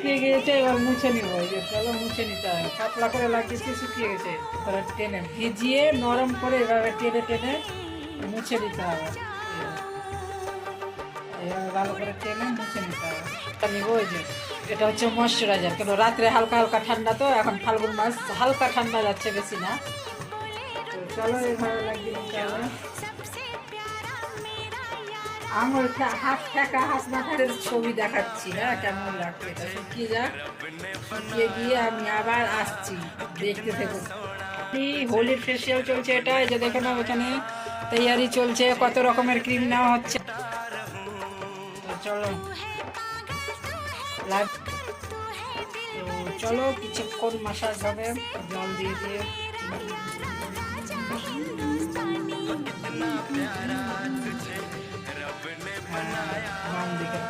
শুকিয়ে গিয়েছে, এবার মুছে নিব। এই যে চলো মুছে নিতে হবে, পাতলা করে লাগিয়েছি, শুকিয়ে গেছে। এবার টেনে ভিজিয়ে নরম করে এভাবে টেনে টেনে মুছে দিতে হবে। এইভাবে ভালো করে টেনে মুছে নিতে হবে। নিব ওই যে এটা হচ্ছে ময়শ্চারাইজার, কেন রাত্রে হালকা হালকা ঠান্ডা, তো এখন ফাল্গুন মাস হালকা ঠান্ডা যাচ্ছে, বেশি না। তো চলো এইভাবে লাগিয়ে নিতে হবে। আঙুল হাত ঠেকা, হাত মাথার ছবি দেখাচ্ছি, হ্যাঁ কেমন লাগছে। এটা শুকিয়ে যাক, শুকিয়ে গিয়ে আমি আবার আসছি, দেখতে থেকো। হোলির ফেসিয়াল চলছে, এটা এই যে দেখো না, ওখানে তৈয়ারি চলছে, কত রকমের ক্রিম নেওয়া হচ্ছে। তো চলো চলো কিছুক্ষণ মাসাজ হবে জল দিয়ে দিয়ে। বাম দিকে